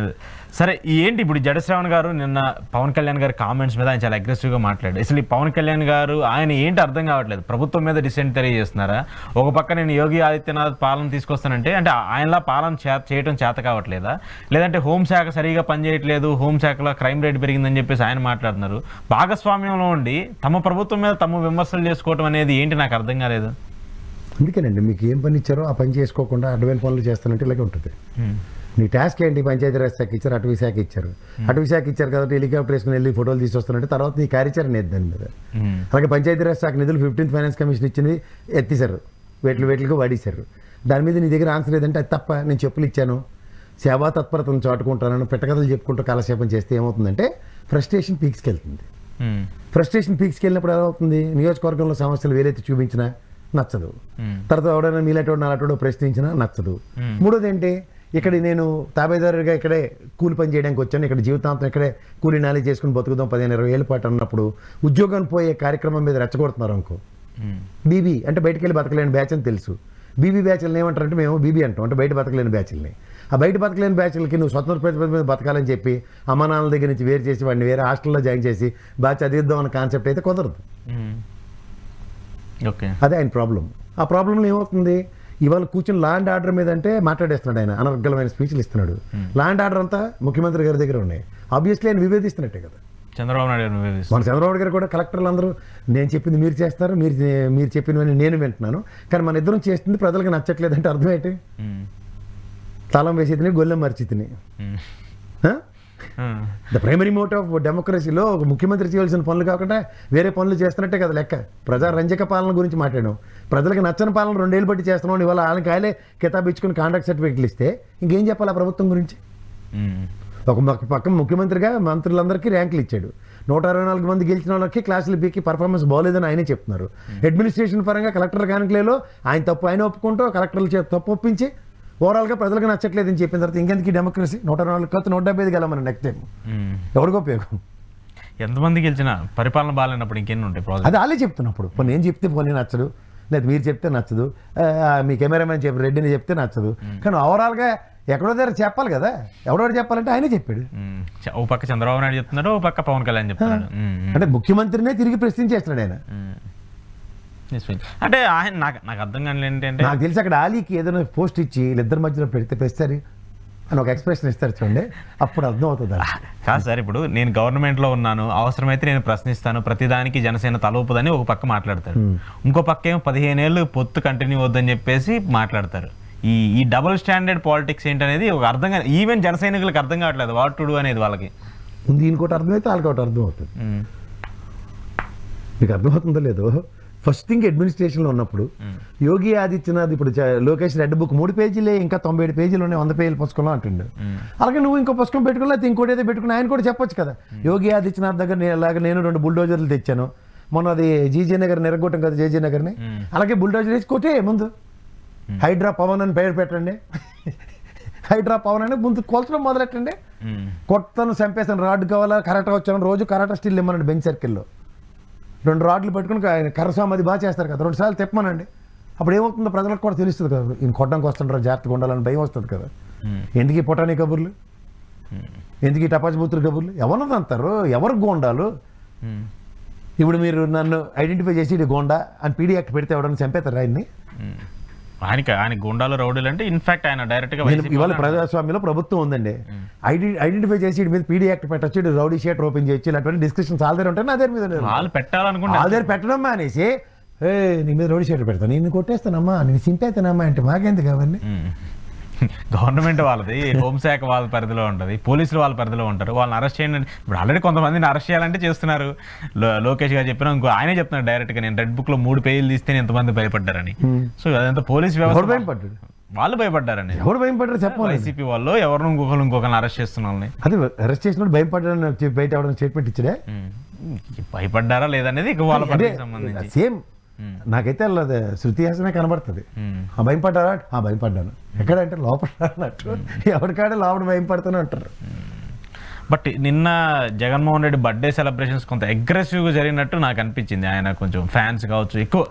సరే ఏంటి ఇప్పుడు జడశ్రావణ్ గారు నిన్న పవన్ కళ్యాణ్ గారి కామెంట్స్ మీద ఆయన చాలా అగ్రెసివ్గా మాట్లాడారు. అసలు ఈ పవన్ కళ్యాణ్ గారు ఆయన ఏంటి అర్థం కావట్లేదు, ప్రభుత్వం మీద డిసెంట్ తెలియజేస్తున్నారా? ఒక పక్క నేను యోగి ఆదిత్యనాథ్ పాలన తీసుకొస్తానంటే అంటే ఆయనలా పాలన చేయడం చేత కావట్లేదా, లేదంటే హోంశాఖ సరిగా పనిచేయట్లేదు, హోంశాఖలో క్రైమ్ రేట్ పెరిగిందని చెప్పేసి ఆయన మాట్లాడుతున్నారు. భాగస్వామ్యంలో ఉండి తమ ప్రభుత్వం మీద తమ విమర్శలు చేసుకోవడం అనేది ఏంటి నాకు అర్థం కాలేదు. అందుకేనండి మీకు ఏం పని ఇచ్చారో ఆ పని చేసుకోకుండా అడ్వైన్ పనులు చేస్తానంటే ఇలాగే ఉంటుంది. నీ టాస్క్ ఏంటి? పంచాయతీరాజ్ శాఖ ఇచ్చారు, అటవీ శాఖ ఇచ్చారు. అటవీ శాఖ ఇచ్చారు కాబట్టి హెలికాప్టర్ వేసుకుని వెళ్ళి ఫోటోలు తీసుకొస్తానంటే తర్వాత నీ కార్యాచరణ ఏది దాని మీద. అలాగే పంచాయతీరాజ్ శాఖ నిధులు 15th ఫైనాన్స్ కమిషన్ ఇచ్చింది ఎత్తిశారు, వేట్లకు వాడేశారు. దాని మీద నీ దగ్గర ఆన్సర్ ఏదంటే అది తప్ప, నేను చెప్పులు ఇచ్చాను, సేవా తత్పరతను చాటుకుంటానని పెట్టకథలు చెప్పుకుంటూ కాలక్షేపం చేస్తే ఏమవుతుందంటే ఫ్రస్ట్రేషన్ పీక్స్కి వెళ్తుంది. ఫ్రస్ట్రేషన్ పీక్స్కి వెళ్ళినప్పుడు ఏమవుతుంది, నియోజకవర్గంలో సమస్యలు వేలైతే చూపించినా నచ్చదు, తర్వాత ఎవడైనా మీలాటోడు నాలాటోడో ప్రశ్నించినా నచ్చదు. మూడోది ఏంటి, ఇక్కడ నేను తాబేదారుగా ఇక్కడే కూలి పని చేయడానికి వచ్చాను, ఇక్కడ జీవితాంతం ఇక్కడే కూలి నాలి చేసుకుని బతుకుదాం 15-20 ఏళ్ళ పాటు అన్నప్పుడు ఉద్యోగం పోయే కార్యక్రమం మీద రెచ్చగొడుతున్నారు అనుకో. బీబీ అంటే బయటకు వెళ్ళి బతకలేని బ్యాచ్ అని తెలుసు. బీబీ బ్యాచ్లను ఏమంటారంటే మేము బీబీ అంటాం, అంటే బయట బతకలేని బ్యాచ్లని. ఆ బయట బతకలేని బ్యాచ్లకి నువ్వు స్వతంత్ర ప్రతిపత్తి మీద బతకాలని చెప్పి అమ్మా నాన్నల దగ్గర నుంచి వేరు చేసి వాడిని వేరే హాస్టల్లో జాయిన్ చేసి బాగా చదివిద్దాం అన్న కాన్సెప్ట్ అయితే కుదరదు. ఓకే, అదే ఆయన ప్రాబ్లం. ఆ ప్రాబ్లంలో ఏమవుతుంది, ఇవాళ కూర్చొని లా అండ్ ఆర్డర్ మీద అంటే మాట్లాడేస్తున్నాడు ఆయన, అనర్గళమైన స్పీచ్లు ఇస్తున్నాడు. లా అండ్ ఆర్డర్ అంతా ముఖ్యమంత్రి గారి దగ్గర ఉన్నాయి. ఆబ్వియస్లీ ఆయన విభేదిస్తున్నట్టే కదా చంద్రబాబు నాయుడు. మన చంద్రబాబు గారు కూడా కలెక్టర్లు అందరూ నేను చెప్పింది మీరు చేస్తారు, మీరు చెప్పినవన్నీ నేను వింటున్నాను, కానీ మన ఇద్దరం చేస్తుంది ప్రజలకు నచ్చట్లేదు అంటే అర్థం ఏంటి? తాళం వేసి తిని గొల్లెం మరిచి తిని. ద ప్రైమరీ మోటివ్ ఆఫ్ డెమోక్రసీలో ఒక ముఖ్యమంత్రి చేయాల్సిన పనులు కాకుండా వేరే పనులు చేస్తున్నట్టే కదా లెక్క. ప్రజారంజక పాలన గురించి మాట్లాడాం, ప్రజలకు నచ్చని పాలన 2 ఏళ్ళు బట్టి చేస్తున్నాం. ఇవాళ వాళ్ళకి ఆయలే కితాబ్ ఇచ్చుకుని కాంట్రాక్ట్ సర్టిఫికెట్లు ఇస్తే ఇంకేం చెప్పాలి ఆ ప్రభుత్వం గురించి? ఒక పక్క ముఖ్యమంత్రిగా మంత్రులందరికీ ర్యాంకులు ఇచ్చాడు, 124 మంది గెలిచిన వాళ్ళకి క్లాసులు పీకి పర్ఫార్మెన్స్ బాగోలేదని ఆయనే చెప్తున్నారు. అడ్మినిస్ట్రేషన్ పరంగా కలెక్టర్ కానికలేలో ఆయన తప్పు ఆయన ఒప్పుకుంటూ కలెక్టర్లు తప్పు ఒప్పించి ఓవరాల్గా ప్రజలకు నచ్చట్లేదని చెప్పిన తర్వాత ఇంకెందుకు డెమోక్రసీ? 124 కలిసి 175 గెలమని నెక్స్ట్ టైం ఎవరికో ఉపయోగం? ఎంతమంది గెలిచినా పరిపాలన బాగాలేనప్పుడు ఇంకెన్ని ఉంటాయి ప్రాజెక్ట్. అది వాళ్ళే చెప్తున్నప్పుడు ఇప్పుడు నేను చెప్తే పోనీ నచ్చదు, లేదా మీరు చెప్తే నచ్చదు, మీ కెమెరామెన్ చెప్పి రెడ్డిని చెప్తే నచ్చదు, కానీ ఓవరాల్గా ఎక్కడో దగ్గర చెప్పాలి కదా. ఎవడో చెప్పాలంటే ఆయనే చెప్పాడు. ఓ పక్క చంద్రబాబు నాయుడు చెప్తున్నాడు, ఓ పక్క పవన్ కళ్యాణ్ చెప్తున్నాడు. అంటే ముఖ్యమంత్రినే తిరిగి ప్రశ్నించేస్తున్నాడు ఆయన. అంటే ఆయన నాకు అర్థం కాని ఏంటంటే నాకు తెలిసి అక్కడ ఆలీకి ఏదైనా పోస్ట్ ఇచ్చి వీళ్ళిద్దరి మధ్యలో పెడితే పెస్తారు అని ఒక ఎక్స్ప్రెషన్ ఇస్తారు చూడండి, అప్పుడు అర్థం అవుతుంది. కాదు సార్, ఇప్పుడు నేను గవర్నమెంట్లో ఉన్నాను, అవసరమైతే నేను ప్రశ్నిస్తాను, ప్రతిదానికి జనసేన తలూపుదని ఒక పక్క మాట్లాడతారు, ఇంకో పక్క ఏమో 15 ఏళ్ళు పొత్తు కంటిన్యూ వద్దని చెప్పేసి మాట్లాడతారు. ఈ డబుల్ స్టాండర్డ్ పాలిటిక్స్ ఏంటనేది ఒక అర్థం కాదు, ఈవెన్ జన సైనికులకు అర్థం కావట్లేదు వాట్ టు డూ అనేది వాళ్ళకి. ముందు ఇంకోటి అర్థమైతే వాళ్ళకి ఒకటి అర్థం అవుతుంది. మీకు అర్థమవుతుందో లేదో, ఫస్ట్ థింగ్ అడ్మినిస్ట్రేషన్లో ఉన్నప్పుడు యోగి ఆదిత్యనాథ్ ఇప్పుడు లోకేష్ రెడ్ బుక్ 3 పేజీలే, ఇంకా 97 పేజీలు ఉన్నాయి, 100 పేజీలు పుస్తకంలో అంటుండే. అలాగే నువ్వు ఇంకో పుస్తకం పెట్టుకుని లేకపోతే ఇంకోటి ఏదో పెట్టుకుని ఆయన కూడా చెప్పొచ్చు కదా. యోగి ఆదిత్యనాథ్ దగ్గర నేను 2 బుల్డోజర్లు తెచ్చాను, మొన్న అది జీజే నగర్ నిరగొట్టం కదా జేజే నగర్ని, అలాగే బుల్డోజర్ వేసి కొట్టే ముందు హైడ్రా పవన్ అని పేరు పెట్టండి, హైడ్రా పవన్ అని ముందు కొలచడం మొదలెట్టండి. కొత్తను చంపేసాను, రాడ్ కావాలా, కరాటా వచ్చాను, రోజు కరాటా స్టిల్ ఇమ్మనండి బెంచ్ సర్కిల్లో, 2 రాడ్లు పెట్టుకుని కర్రస్వామి అది బాగా చేస్తారు కదా, 2 సార్లు తెప్పమనండి. అప్పుడు ఏమవుతుందో ప్రజలకు కూడా తెలుస్తుంది కదా, ఈయన కొట్టడానికి వస్తుంటారు, జాగ్రత్తగా ఉండాలని భయం వస్తుంది కదా. ఎందుకు ఈ పొటానీ కబుర్లు, ఎందుకు ఈ టపాచిబూతులు కబుర్లు, ఎవరినది అంటారు, ఎవరు గోండాలు? ఇప్పుడు మీరు నన్ను ఐడెంటిఫై చేసి ఇది గోండా అని పీడీ యాక్ట్ పెడితే ఎవడన్నా చంపేతారు ఆయన్ని? ఆయన గుండాలు రౌడీలు అంటే ఇన్ఫాక్ట్ ఆయన డైరెక్ట్ గా ఇవాళ ప్రజాస్వామ్యంలో ప్రభుత్వం ఉందండి, ఐడెంటిఫై చేసి ఇటు మీద పీడీ యాక్ట్ పెట్టచ్చు, ఇటు రౌడీ షీట్ ఓపెన్ చేయొచ్చు, ఇలాంటి డిస్కషన్స్ ఆల్దేర్ ఉంటాయి. నా దగ్గర మీద వాళ్ళు పెట్టాలనుకుంటే ఆల్దేర్ పెట్టడమ్మా అనేసి నీ మీద రౌడీ షీట్ పెడతాను, నిన్ను కొట్టేస్తానమ్మా, నేను చింపేస్తానమ్మా అంటే మాకెందుకు అవన్నీ? గవర్నమెంట్ వాళ్ళది, హోంశాఖ వాళ్ళ పరిధిలో ఉంటుంది, పోలీసులు వాళ్ళ పరిధిలో ఉంటారు, వాళ్ళని అరెస్ట్ చేయండి. ఇప్పుడు ఆల్రెడీ కొంతమందిని అరెస్ట్ చేయాలంటే చేస్తున్నారు. లోకేష్ గారు చెప్పిన ఇంకో ఆయనే చెప్తున్నారు డైరెక్ట్గా, నేను రెడ్ బుక్ లో 3 పేజీలు తీస్తే ఎంతమంది భయపడ్డారని. సో అదంతా పోలీస్ వ్యవస్థ భయపడ్డాడు, వాళ్ళు భయపడ్డారని. ఎవరు భయపడ్డారు చెప్పాలి? వైసీపీ వాళ్ళు ఎవరు ఇంకొకరిని అరెస్ట్ చేస్తున్న అది అరెస్ట్ చేసినప్పుడు భయపడ్డారని బయట ఎవరైనా స్టేట్మెంట్ ఇచ్చాడే, భయపడ్డారా లేదనేది వాళ్ళ పరిధికి సంబంధించి సేమ్. నాకైతే అలా శృతి హాసనే కనబడుతుంది. ఆ భయపడ్డారా? ఆ భయపడ్డాను. ఎక్కడంటే లోపల అన్నట్టు, ఎవరికాడే లోపల భయపడుతూనే ఉంటారు. బట్ నిన్న జగన్మోహన్ రెడ్డి బర్త్డే సెలబ్రేషన్స్ కొంత అగ్రెసివ్గా జరిగినట్టు నాకు అనిపించింది. ఆయన కొంచెం ఫ్యాన్స్ కావచ్చు, ఎక్కువ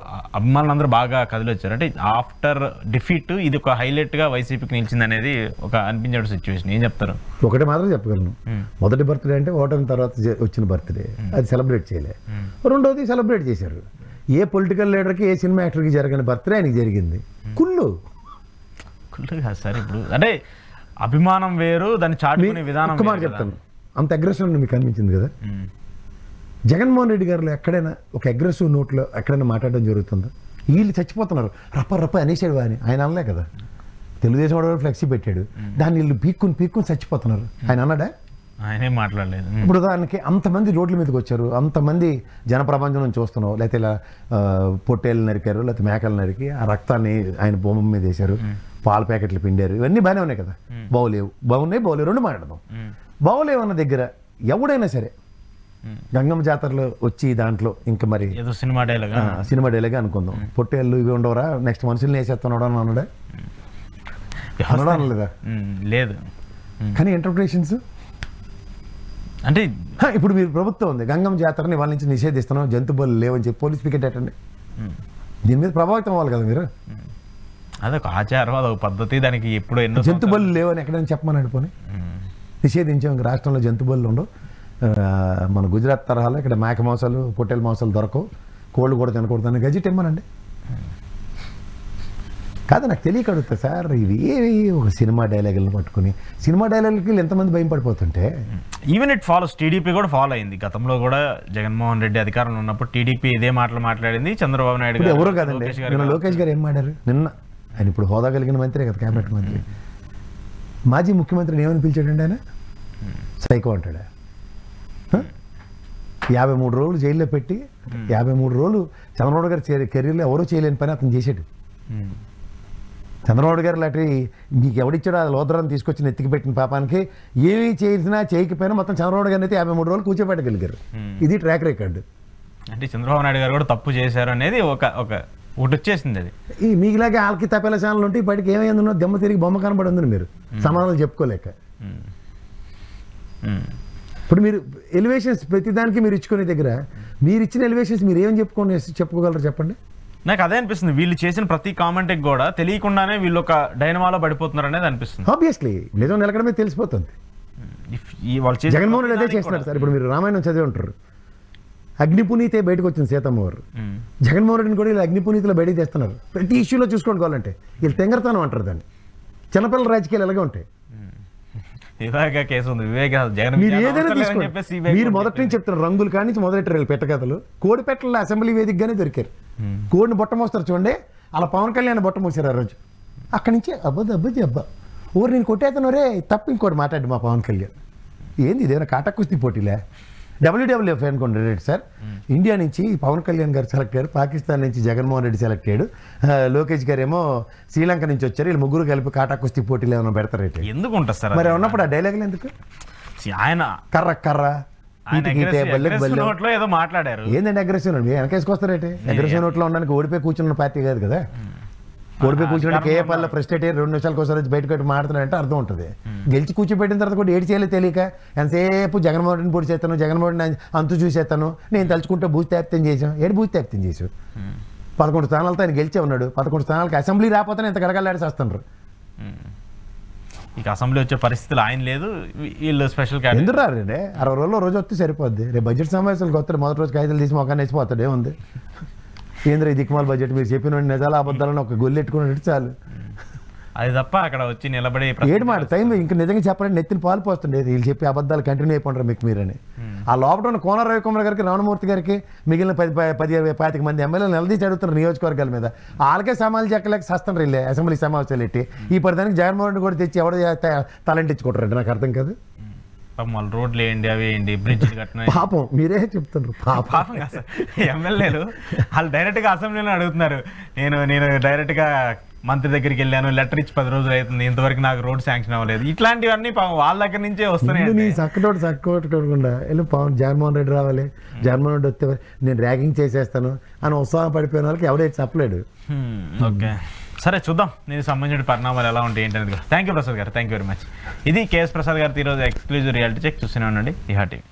అభిమానులు అందరూ బాగా కదిలొచ్చారు. అంటే ఆఫ్టర్ డిఫీట్ ఇది ఒక హైలైట్గా వైసీపీకి నిలిచింది అనేది ఒక అనిపించే సిచ్యువేషన్. ఏం చెప్తారు? ఒకటి మాత్రం చెప్పగలను, మొదటి బర్త్డే అంటే ఓటమి తర్వాత వచ్చిన బర్త్డే, అది సెలబ్రేట్ చేయలే. రెండోది సెలబ్రేట్ చేశారు. ఏ పొలిటికల్ లీడర్కి, ఏ సినిమా యాక్టర్కి జరగని బర్త్డే ఆయనకి జరిగింది. కుళ్ళు కాదు సార్. ఇప్పుడు అంటే అభిమానం వేరు, దాన్ని చాటుకునే విధానం. ఒక్క మాట చెప్తాను, అంత అగ్రెసివ్ మీకు అనిపించింది కదా. జగన్మోహన్ రెడ్డి గారిలో ఎక్కడైనా ఒక అగ్రెసివ్ నోట్లో ఎక్కడైనా మాట్లాడడం జరుగుతుందా? వీళ్ళు చచ్చిపోతున్నారు, రప్ప అనేసాడు అని ఆయన అనలే కదా. తెలుగుదేశం వాడు ఫ్లెక్సీ పెట్టాడు, దాన్ని వీళ్ళు పీక్కుని చచ్చిపోతున్నారు, ఆయన అన్నాడా? ఆయనే మాట్లాడలేదు. ఇప్పుడు దానికి అంతమంది రోడ్ల మీదకి వచ్చారు, అంతమంది జనప్రపంచం చూస్తున్నావు, లేకపోతే ఇలా పొట్టేళ్ళు నరికారు, లేకపోతే మేకలు నరికి ఆ రక్తాన్ని ఆయన బొమ్మ మీద వేశారు, పాల ప్యాకెట్లు పిండారు, ఇవన్నీ బాగానే ఉన్నాయి కదా. బాగున్నాయి రెండు మాట్లాడదాం. బాగోలేవు అన్న దగ్గర ఎవడైనా సరే గంగమ్మ జాతరలో వచ్చి దాంట్లో ఇంకా మరి సినిమా డైలాగ్ అనుకుందాం, పొట్టేళ్ళు ఇవి ఉండవరా, నెక్స్ట్ మనుషుల్ని వేసేస్తున్నాడు అని అన్నాడా? అనడం అనలేదా? లేదు. కానీ ఇంటర్ప్రిటేషన్స్ అంటే ఇప్పుడు మీరు ప్రభుత్వం ఉంది, గంగమ్మ జాతరని వాళ్ళ నుంచి నిషేధిస్తున్నాం, జంతు బలు లేవని చెప్పి పోలీస్ పికెట్ అట్టండి, దీని మీద ప్రభావితం అవ్వాలి కదా మీరు. అదొక ఆచారం, అదొక పద్ధతి, దానికి ఎప్పుడు ఎన్నో జంతు బలు లేవని ఎక్కడైనా చెప్పమని అడిపోయి నిషేధించాం. రాష్ట్రంలో జంతు బలు ఉండవు, మన గుజరాత్ తరహాలో ఇక్కడ మేక మాంసాలు, పొట్టేల మాంసాలు దొరకవు, కోళ్ళు కూడా తినకూడదని గజెట్ ఇమ్మనండి. కాదు, నాకు తెలియక అడుగుతా సార్, ఇవి ఏవి ఒక సినిమా డైలాగులను పట్టుకుని, సినిమా డైలాగులకి ఎంతమంది భయం పడిపోతుంటే. ఈవెన్ ఇట్ ఫాలోస్, టీడీపీ కూడా ఫాలో అయింది. గతంలో కూడా జగన్మోహన్ రెడ్డి అధికారంలో ఉన్నప్పుడు టీడీపీ ఇదే మాటలు మాట్లాడింది. చంద్రబాబు నాయుడు గారు ఎవరు కాదండి, నిన్న లోకేష్ గారు ఏం మాట్లాడారు? నిన్న ఆయన ఇప్పుడు హోదా కలిగిన మంత్రి కదా, క్యాబినెట్ మంత్రి, మాజీ ముఖ్యమంత్రిని ఏమని పిలిచాడండి ఆయన? సైకో అంటాడా? 53 రోజులు జైల్లో పెట్టి 53 రోజులు చంద్రబాబు గారి కెరీర్లో ఎవరూ చేయలేని పని అతను చేసాడు. చంద్రబాబు గారు లాంటి మీకు ఎవడిచ్చాడో ఆ లోదరాన్ని తీసుకొచ్చి నెత్తికి పెట్టిన పాపానికి ఏమీ చేసినా చేయకపోయినా మొత్తం చంద్రబాబు గారిని అయితే 53 రోజులు కూర్చోబెట్టగలిగారు. ఇది ట్రాక్ రికార్డు. అంటే చంద్రబాబు నాయుడు గారు కూడా తప్పు చేశారు అనేది ఒకటి వచ్చేసింది. అది ఈ మీకులాగే వాళ్ళకి తప్పేల ఛానల్ ఉంటే ఇప్పటికి ఏమైందో దెమ్మ తిరిగి బొమ్మ కనబడి ఉంది, మీరు సమాధానాలు చెప్పుకోలేక. ఇప్పుడు మీరు ఎలివేషన్స్ ప్రతిదానికి మీరు ఇచ్చుకునే దగ్గర మీరు ఇచ్చిన ఎలివేషన్స్ మీరు ఏమని చెప్పుకోగలరు చెప్పండి? నాకు అదే అనిపిస్తుంది, వీళ్ళు చేసిన ప్రతి కామెంట్కి కూడా తెలియకుండానే వీళ్ళు ఒక డైనమాలో పడిపోతున్నారు అనేది అనిపిస్తుంది. ఆబ్వియస్లీ నిజం నిలకడమే తెలిసిపోతుంది. జగన్మోహన్ రెడ్డి అదే చేస్తున్నారు సార్. ఇప్పుడు మీరు రామాయణం చదివి ఉంటారు, అగ్నిపునీతే బయటకు వచ్చింది సీతమ్మ వారు. జగన్మోహన్ రెడ్డిని కూడా వీళ్ళు అగ్నిపునీతిలో బయటకు తెస్తున్నారు. ప్రతి ఇష్యూలో చూసుకోవాలంటే వీళ్ళు తెంగరతనం అంటారు దాన్ని. చిన్నపిల్లల రాజకీయాలు ఎలాగే ఉంటాయి. వివేక కేసు ఉంది, వివేక జగన్ మీరు ఏదైనా అవసరం లేదని తీసుకోండి. చెప్పేసి మీరు మొదటి నుంచి చెప్తున్నారు, రంగుల కాడి నుంచి మొదలెట్టారు వీళ్ళు పెట్టకథలు. కోడిపెట్టల అసెంబ్లీ వేదికగానే దొరికారు. కోడిని బొట్ట మోస్తారు చూడండి, అలా పవన్ కళ్యాణ్ బొట్ట మోసారు ఆ రోజు. అక్కడి నుంచి అబ్బా ఊరు నేను కొట్టేతను రే తప్ప ఇంకోటి మాట్లాడి మా పవన్ కళ్యాణ్. ఏంది ఇదేమైనా కాటా కుస్తీ పోటీలే? WWF అనుకోండి రేట్ సార్. ఇండియా నుంచి పవన్ కళ్యాణ్ గారు సెలెక్ట్ అయ్యారు, పాకిస్తాన్ నుంచి జగన్మోహన్ రెడ్డి సెలెక్ట్ అయ్యాడు, లోకేష్ గారు ఏమో శ్రీలంక నుంచి వచ్చారు. వీళ్ళు ముగ్గురు కలిపి కాటా కుస్తీ పోటీలు ఏమైనా పెడతారేంటి? ఎందుకు ఉంటుంది సార్ మరి ఉన్నప్పుడు ఆ డైలాగులు ఎందుకు? ఆయన కర్ర నోట్లో ఏదో మాట్లాడారు. ఏందండి అగ్రెసివ్ అండి? వెనకేసుకొస్తారేంటి? అగ్రెసివ్ నోట్లో ఉండడానికి ఓడిపోయి కూర్చున్న పార్టీ కాదు కదా. ఓడిపోయి కూర్చోడానికి ఏ పనులు ఫ్రస్ట్రేట్ అయ్యి 2 నిమిషాలకు ఒకసారి వచ్చి బయటకు పెట్టి మాట్లాడారంటే అర్థం ఉంటుంది. గెలిచి కూర్చోబెట్టిన తర్వాత కూడా ఏడు చేయాలి తెలియక ఎంతసేపు జగన్మోహన్ రెడ్డిని పొడి చేస్తాను, జగన్మోహన్ రెడ్డి అంతు చూసేస్తాను, నేను తలుచుకుంటే భూస్థాపితం చేసాం. భూస్థాపితం చేసావు? 11 స్థానాలతో ఆయన గెలిచే ఉన్నాడు. 11 స్థానాలకి అసెంబ్లీ రాకపోతే ఇంత గడగలాడి చేస్తున్నారు. ఇక అసెంబ్లీ వచ్చే పరిస్థితులు ఆయన లేదు, వీళ్ళు స్పెషల్ ఎందుకు రారండి? 60 రోజుల్లో రోజు వస్తే సరిపోద్ది. రేపు బడ్జెట్ సమావేశాలకు వస్తారు, మొదటి రోజు కాగితాలు తీసి మొఖాన్ని వేసిపోతాడు. ఏముంది కేంద్ర దిక్కుమాల బడ్జెట్ మీరు చెప్పిన నిజాలు అబద్ధాలను ఒక గొల్లు ఎట్టుకున్నట్టు చాలు. అది తప్ప అక్కడ వచ్చి నిలబడి ఏడు మాట టైం ఇంకా నిజంగా చెప్పాలంటే నెత్తిని పాలు పోతుండే వీళ్ళు చెప్పి అబద్ధాలు కంటిన్యూ అయిపోంటారు మీకు మీరని. ఆ లోపల ఉన్న కోన రవికుమార్ గారికి, రమణమూర్తి గారికి, మిగిలిన 10-25 మంది ఎమ్మెల్యేలు నిలదీసి అడుగుతున్నారు నియోజకవర్గాల మీద. వాళ్ళకే సమాలు చెక్కలేక సస్తాను రిల్లే అసెంబ్లీ సమావేశాలు ఎట్టి. ఈ పడిదానికి జగన్మోహన్ రెడ్డి కూడా తెచ్చి ఎవడో తలంటించుకుంటారండి, నాకు అర్థం కాదు. మళ్ళీ రోడ్లు వేయండి, అవి వేయండి, బ్రిడ్జ్ కట్టిన పాపం మీరే చెప్తున్నారు. పాపం కాదు సార్, ఎమ్మెల్యేలు వాళ్ళు డైరెక్ట్గా అసెంబ్లీలో అడుగుతున్నారు. నేను డైరెక్ట్గా మంత్రి దగ్గరికి వెళ్ళాను, లెటర్ ఇచ్చి 10 రోజులు అవుతుంది, ఇంతవరకు నాకు రోడ్ శాంక్షన్ అవ్వలేదు. ఇట్లాంటివన్నీ వాళ్ళ దగ్గర నుంచే వస్తున్నాయి. నీ చక్కకుండా వెళ్ళి పవన్ జగన్మోహన్ రెడ్డి రావాలి, జగన్మోహన్ రెడ్డి వస్తే నేను ర్యాగింగ్ చేసేస్తాను అని ఉత్సాహం పడిపోయిన వాళ్ళకి ఎవడైతే చెప్పలేడు. ఓకే సరే చూద్దాం దీనికి సంబంధించిన పరిణామాలు ఎలా ఉంటాయి ఏంటనేది. థ్యాంక్ యూ ప్రసాద్ గారు, థ్యాంక్ యూ వెరీ మచ్. ఇది కేఎస్ ప్రసాద్ గారు ఈరోజు ఎక్స్క్లూజివ్ రియాలిటీ చెక్. చూస్తూనే ఉండండి ఇహా టీవీ.